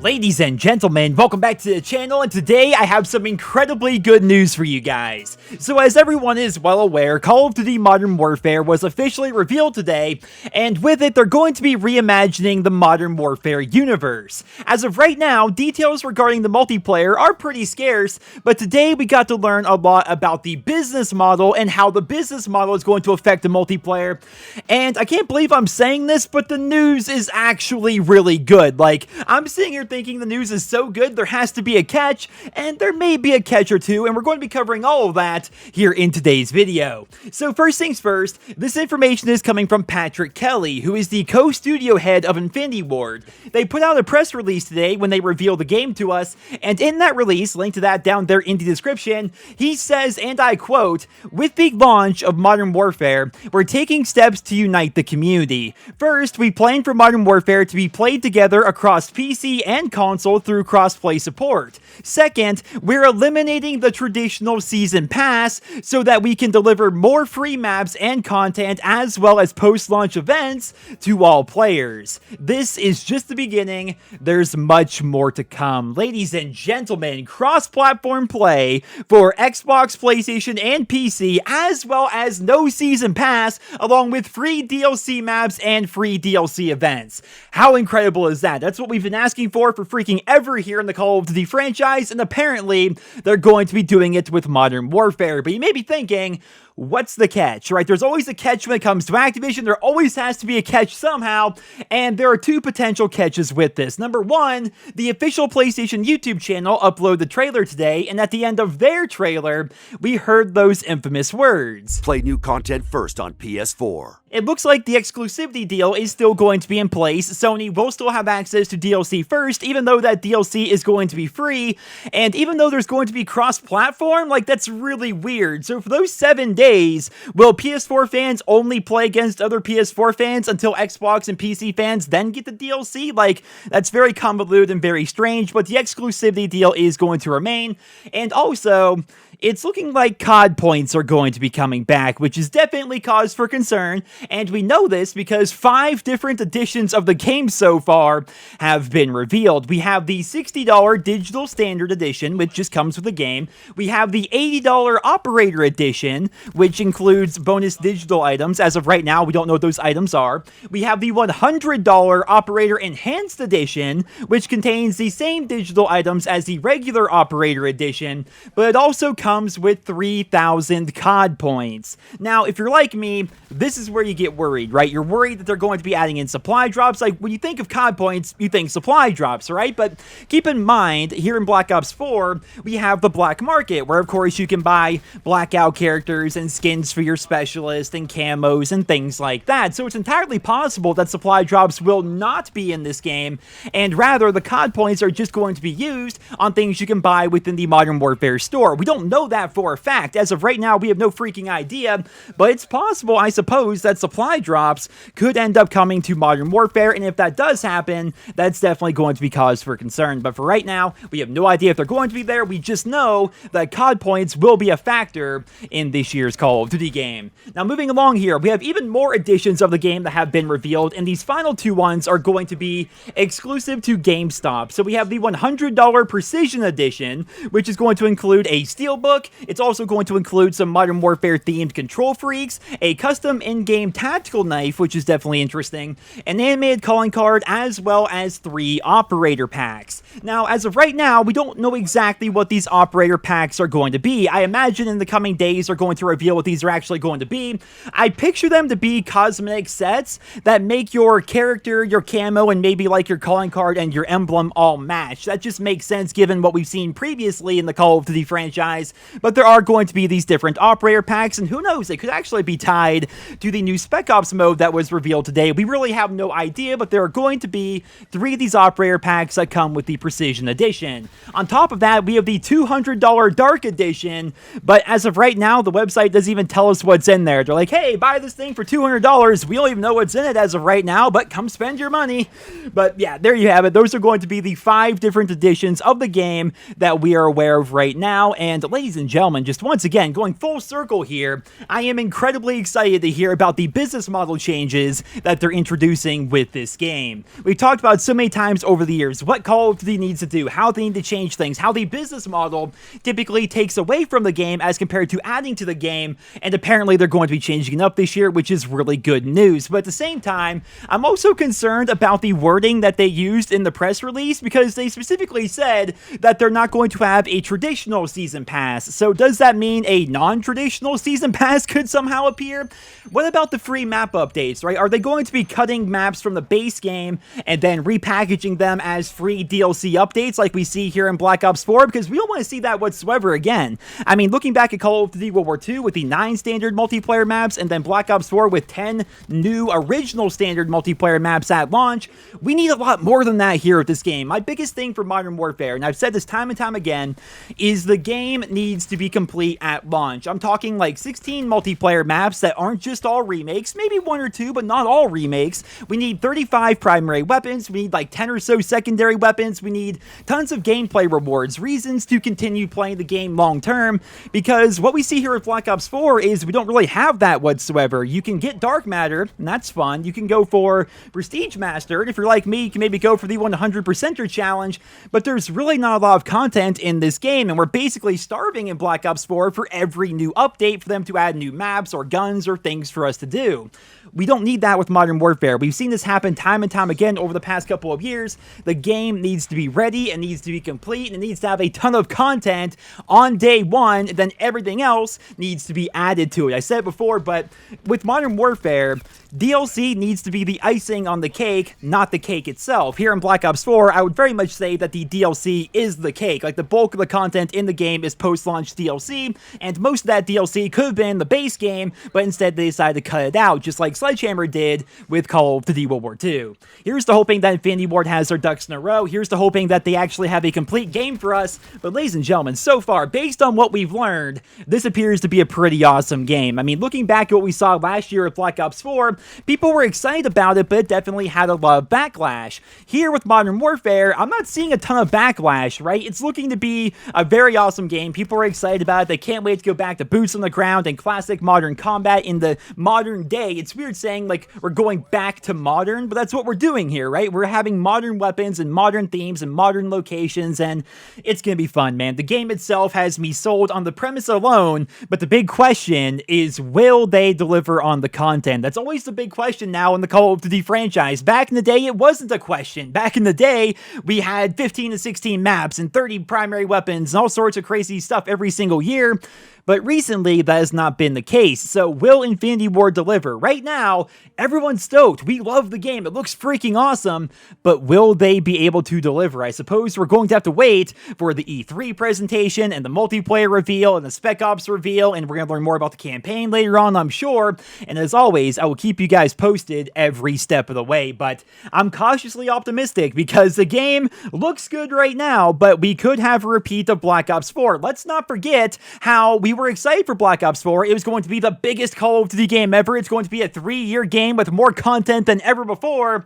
Ladies and gentlemen, welcome back to the channel, and today I have some incredibly good news for you guys. So as everyone is well aware, Call of Duty Modern Warfare was officially revealed today, and with it, they're going to be reimagining the Modern Warfare universe. As of right now, details regarding the multiplayer are pretty scarce, but today we got to learn a lot about the business model and how the business model is going to affect the multiplayer. And I can't believe I'm saying this, but the news is actually really good. Like, I'm sitting here thinking the news is so good, there has to be a catch, and there may be a catch or two, and we're going to be covering all of that here in today's video. So first things first, this information is coming from Patrick Kelly, who is the co-studio head of Infinity Ward. They put out a press release today when they revealed the game to us, and in that release, link to that down there in the description, he says, and I quote, "With the launch of Modern Warfare, we're taking steps to unite the community. First, we plan for Modern Warfare to be played together across PC and console through cross-play support. Second, we're eliminating the traditional season pass so that we can deliver more free maps and content as well as post-launch events to all players. This is just the beginning. There's much more to come." Ladies and gentlemen, cross-platform play for Xbox, PlayStation, and PC, as well as no season pass, along with free DLC maps and free DLC events. How incredible is that? That's what we've been asking for freaking ever here in the Call of Duty franchise, and apparently they're going to be doing it with Modern Warfare. But you may be thinking, what's the catch, right? There's always a catch when it comes to Activision. There always has to be a catch somehow, and there are two potential catches with this. Number one, the official PlayStation YouTube channel uploaded the trailer today, and at the end of their trailer, we heard those infamous words. "Play new content first on PS4. It looks like the exclusivity deal is still going to be in place. Sony will still have access to DLC first, even though that DLC is going to be free, and even though there's going to be cross-platform, like, that's really weird. So for those 7 days, will PS4 fans only play against other PS4 fans until Xbox and PC fans then get the DLC? Like, that's very convoluted and very strange, but the exclusivity deal is going to remain, and also, it's looking like COD points are going to be coming back, which is definitely cause for concern, and we know this because 5 different editions of the game so far have been revealed. We have the $60 Digital Standard Edition, which just comes with the game. We have the $80 Operator Edition, which includes bonus digital items. As of right now, we don't know what those items are. We have the $100 Operator Enhanced Edition, which contains the same digital items as the regular Operator Edition, but it also comes with 3,000 COD points. Now, if you're like me, this is where you get worried, right? You're worried that they're going to be adding in supply drops. Like, when you think of COD points, you think supply drops, right? But keep in mind, here in Black Ops 4, we have the black market, where, of course, you can buy blackout characters and skins for your specialist and camos and things like that. So it's entirely possible that supply drops will not be in this game, and rather, the COD points are just going to be used on things you can buy within the Modern Warfare store. We don't know that for a fact. As of right now, we have no freaking idea, but it's possible, I suppose, that supply drops could end up coming to Modern Warfare, and if that does happen, that's definitely going to be cause for concern. But for right now, we have no idea if they're going to be there. We just know that COD points will be a factor in this year's Call of Duty game. Now, moving along here, we have even more editions of the game that have been revealed, and these final 2 ones are going to be exclusive to GameStop. So we have the $100 Precision Edition, which is going to include a steelbook. It's also going to include some Modern Warfare themed control freaks, a custom in-game tactical knife, which is definitely interesting, an animated calling card, as well as 3 operator packs. Now, as of right now, we don't know exactly what these operator packs are going to be. I imagine in the coming days they're going to reveal what these are actually going to be. I picture them to be cosmetic sets that make your character, your camo, and maybe like your calling card and your emblem all match. That just makes sense given what we've seen previously in the Call of Duty franchise, but there are going to be these different operator packs, and who knows, it could actually be tied to the new Spec Ops mode that was revealed today. We really have no idea, but there are going to be 3 of these operator packs that come with the Precision Edition. On top of that, we have the $200 Dark Edition, but as of right now, the website doesn't even tell us what's in there. They're like, hey, buy this thing for $200. We don't even know what's in it as of right now, but come spend your money. But yeah, there you have it. Those are going to be the 5 different editions of the game that we are aware of right now, and ladies ladies and gentlemen, just once again, going full circle here, I am incredibly excited to hear about the business model changes that they're introducing with this game. We've talked about so many times over the years what Call of Duty needs to do, how they need to change things, how the business model typically takes away from the game as compared to adding to the game, and apparently they're going to be changing it up this year, which is really good news. But at the same time, I'm also concerned about the wording that they used in the press release, because they specifically said that they're not going to have a traditional season pass. So does that mean a non-traditional season pass could somehow appear? What about the free map updates, right? Are they going to be cutting maps from the base game and then repackaging them as free DLC updates like we see here in Black Ops 4? Because we don't want to see that whatsoever again. I mean, looking back at Call of Duty World War II with the 9 standard multiplayer maps and then Black Ops 4 with 10 new original standard multiplayer maps at launch, we need a lot more than that here with this game. My biggest thing for Modern Warfare, and I've said this time and time again, is the game needs to be complete at launch. I'm talking like 16 multiplayer maps that aren't just all remakes, maybe 1 or 2, but not all remakes. We need 35 primary weapons, we need like 10 or so secondary weapons, we need tons of gameplay rewards, reasons to continue playing the game long term, because what we see here with Black Ops 4 is we don't really have that whatsoever. You can get Dark Matter, and that's fun. You can go for Prestige Master, and if you're like me, you can maybe go for the 100%er challenge, but there's really not a lot of content in this game, and we're basically starving in Black Ops 4 for every new update for them to add new maps or guns or things for us to do. We don't need that with Modern Warfare. We've seen this happen time and time again over the past couple of years. The game needs to be ready, it needs to be complete, and it needs to have a ton of content on day one, then everything else needs to be added to it. I said it before, but with Modern Warfare, DLC needs to be the icing on the cake, not the cake itself. Here in Black Ops 4, I would very much say that the DLC is the cake. Like, the bulk of the content in the game is post-launch DLC, and most of that DLC could have been in the base game, but instead they decided to cut it out, just like Sledgehammer did with Call of Duty World War II. Here's to hoping that Infinity Ward has their ducks in a row. Here's to hoping that they actually have a complete game for us. But ladies and gentlemen, so far, based on what we've learned, this appears to be a pretty awesome game. I mean, looking back at what we saw last year with Black Ops 4, people were excited about it, but it definitely had a lot of backlash. Here with Modern Warfare, I'm not seeing a ton of backlash, right? It's looking to be a very awesome game. People are excited about it. They can't wait to go back to boots on the ground and classic modern combat in the modern day. It's weird saying, like, we're going back to modern, but that's what we're doing here, right? We're having modern weapons and modern themes and modern locations, and it's gonna be fun, man. The game itself has me sold on the premise alone, but the big question is, will they deliver on the content? That's always the big question now in the Call of Duty franchise. Back in the day, it wasn't a question. Back in the day, we had 15 to 16 maps and 30 primary weapons and all sorts of crazy stuff every single year. But recently, that has not been the case. So will Infinity Ward deliver? Right now, everyone's stoked. We love the game. It looks freaking awesome. But will they be able to deliver? I suppose we're going to have to wait for the E3 presentation and the multiplayer reveal and the Spec Ops reveal. And we're going to learn more about the campaign later on, I'm sure. And as always, I will keep you guys posted every step of the way. But I'm cautiously optimistic because the game looks good right now. But we could have a repeat of Black Ops 4. Let's not forget how we were excited for Black Ops 4. It was going to be the biggest Call of Duty game ever. It's going to be a 3-year game with more content than ever before.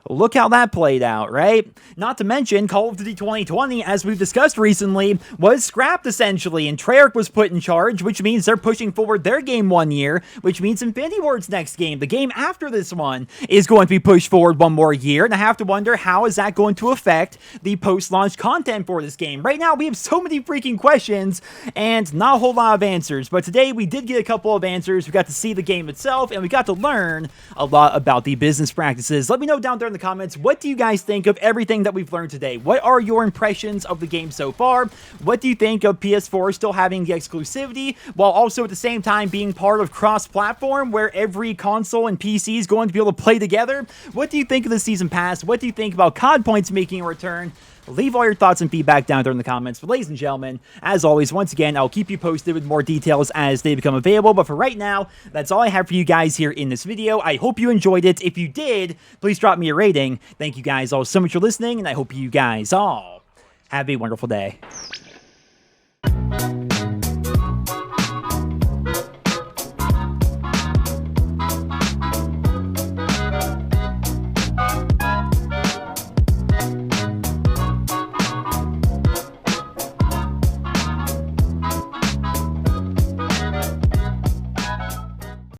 Look how that played out, right? Not to mention, Call of Duty 2020, as we've discussed recently, was scrapped essentially, and Treyarch was put in charge, which means they're pushing forward their game 1 year, which means Infinity Ward's next game, the game after this one, is going to be pushed forward 1 more year, and I have to wonder, how is that going to affect the post-launch content for this game? Right now, we have so many freaking questions, and not a whole lot of answers, but today we did get a couple of answers. We got to see the game itself, and we got to learn a lot about the business practices. Let me know down there in the comments, what do you guys think of everything that we've learned today? What are your impressions of the game so far? What do you think of PS4 still having the exclusivity, while also at the same time being part of cross-platform, where every console and PC is going to be able to play together? What do you think of the Season Pass? What do you think about COD Points making a return? Leave all your thoughts and feedback down there in the comments. But ladies and gentlemen, as always, once again, I'll keep you posted with more details as they become available. But for right now, that's all I have for you guys here in this video. I hope you enjoyed it. If you did, please drop me a rating. Thank you guys all so much for listening, and I hope you guys all have a wonderful day.